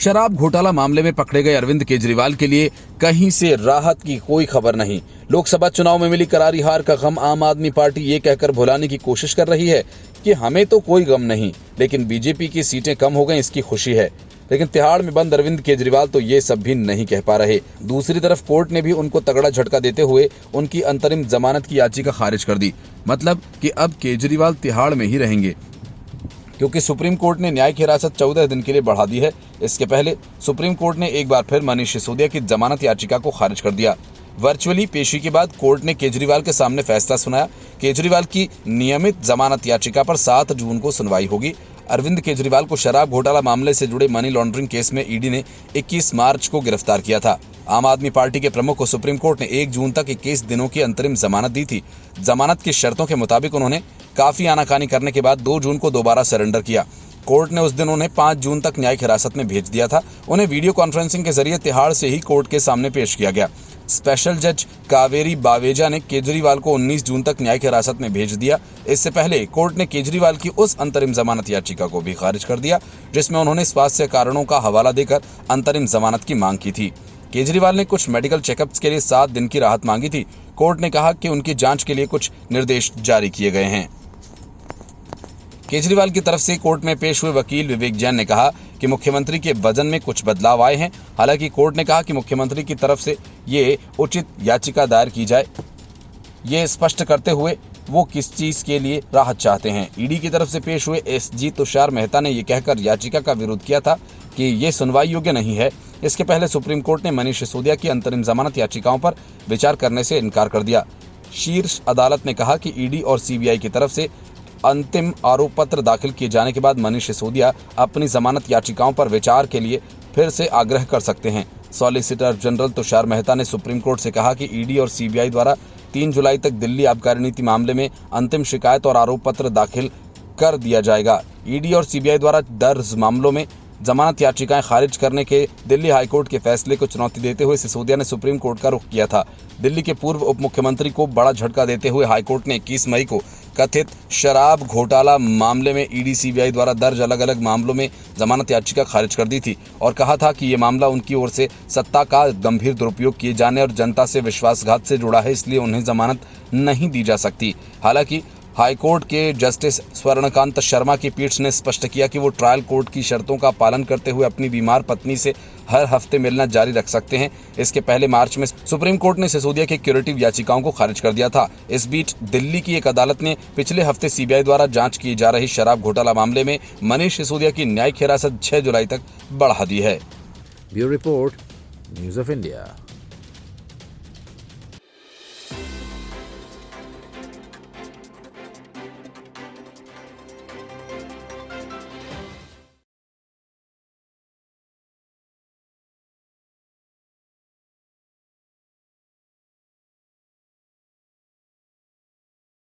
शराब घोटाला मामले में पकड़े गए अरविंद केजरीवाल के लिए कहीं से राहत की कोई खबर नहीं। लोकसभा चुनाव में मिली करारी हार का गम आम आदमी पार्टी ये कहकर भुलाने की कोशिश कर रही है कि हमें तो कोई गम नहीं, लेकिन बीजेपी की सीटें कम हो गई इसकी खुशी है। लेकिन तिहाड़ में बंद अरविंद केजरीवाल तो ये सब भी नहीं कह पा रहे। दूसरी तरफ कोर्ट ने भी उनको तगड़ा झटका देते हुए उनकी अंतरिम जमानत की याचिका खारिज कर दी। मतलब कि अब केजरीवाल तिहाड़ में ही रहेंगे, क्योंकि सुप्रीम कोर्ट ने न्यायिक हिरासत 14 दिन के लिए बढ़ा दी है। इसके पहले सुप्रीम कोर्ट ने एक बार फिर मनीष सिसोदिया की जमानत याचिका को खारिज कर दिया। वर्चुअली पेशी के बाद कोर्ट ने केजरीवाल के सामने फैसला सुनाया। केजरीवाल की नियमित जमानत याचिका पर 7 जून को सुनवाई होगी। अरविंद केजरीवाल को शराब घोटाला मामले से जुड़े मनी लॉन्ड्रिंग केस में ईडी ने 21 मार्च को गिरफ्तार किया था। आम आदमी पार्टी के प्रमुख को सुप्रीम कोर्ट ने 1 जून तक 21 दिनों की अंतरिम जमानत दी थी। जमानत की शर्तों के मुताबिक उन्होंने काफी आनाकानी करने के बाद 2 जून को दोबारा सरेंडर किया। कोर्ट ने उस दिन उन्हें 5 जून तक न्यायिक हिरासत में भेज दिया था। उन्हें वीडियो कॉन्फ्रेंसिंग के जरिए तिहाड़ से ही कोर्ट के सामने पेश किया गया। स्पेशल जज कावेरी बावेजा ने केजरीवाल को 19 जून तक न्यायिक हिरासत में भेज दिया। इससे पहले कोर्ट ने केजरीवाल की उस अंतरिम जमानत याचिका को भी खारिज कर दिया, जिसमें उन्होंने स्वास्थ्य कारणों का हवाला देकर अंतरिम जमानत की मांग की थी। केजरीवाल ने कुछ मेडिकल चेकअप्स के लिए 7 दिन की राहत मांगी थी। कोर्ट ने कहा कि उनकी जांच के लिए कुछ निर्देश जारी किए गए हैं। केजरीवाल की तरफ से कोर्ट में पेश हुए वकील विवेक जैन ने कहा कि मुख्यमंत्री के वजन में कुछ बदलाव आए हैं। हालांकि कोर्ट ने कहा कि मुख्यमंत्री की तरफ से ये उचित याचिका दायर की जाए, ये स्पष्ट करते हुए वो किस चीज के लिए राहत चाहते हैं। ईडी की तरफ से पेश हुए एसजी तुषार मेहता ने यह कहकर याचिका का विरोध किया था कि ये सुनवाई योग्य नहीं है। इसके पहले सुप्रीम कोर्ट ने मनीष सिसोदिया की अंतरिम जमानत याचिकाओं पर विचार करने से इनकार कर दिया। शीर्ष अदालत ने कहा कि ईडी और सीबीआई की तरफ से अंतिम आरोप पत्र दाखिल किए जाने के बाद मनीष सिसोदिया अपनी जमानत याचिकाओं पर विचार के लिए फिर से आग्रह कर सकते हैं। सॉलिसिटर जनरल तुषार मेहता ने सुप्रीम कोर्ट से कहा कि ईडी और सीबीआई द्वारा 3 जुलाई तक दिल्ली आबकारी नीति मामले में अंतिम शिकायत और आरोप पत्र दाखिल कर दिया जाएगा। ईडी और सीबीआई द्वारा दर्ज मामलों में जमानत याचिकाएं खारिज करने के दिल्ली हाईकोर्ट के फैसले को चुनौती देते हुए सिसोदिया ने सुप्रीम कोर्ट का रुख किया था। दिल्ली के पूर्व उप मुख्यमंत्री को बड़ा झटका देते हुए हाईकोर्ट ने 21 मई को कथित शराब घोटाला मामले में ईडी सीबीआई द्वारा दर्ज अलग अलग मामलों में जमानत याचिका खारिज कर दी थी और कहा था कि ये मामला उनकी ओर से सत्ता का गंभीर दुरुपयोग किए जाने और जनता से विश्वासघात से जुड़ा है, इसलिए उन्हें जमानत नहीं दी जा सकती। हालांकि हाईकोर्ट के जस्टिस स्वर्णकांत शर्मा की पीठ ने स्पष्ट किया कि वो ट्रायल कोर्ट की शर्तों का पालन करते हुए अपनी बीमार पत्नी से हर हफ्ते मिलना जारी रख सकते हैं। इसके पहले मार्च में सुप्रीम कोर्ट ने सिसोदिया के क्यूरेटिव याचिकाओं को खारिज कर दिया था। इस बीच दिल्ली की एक अदालत ने पिछले हफ्ते सीबीआई द्वारा जांच की जा रही शराब घोटाला मामले में मनीष सिसोदिया की न्यायिक हिरासत 6 जुलाई तक बढ़ा दी है। Bureau report, news of India.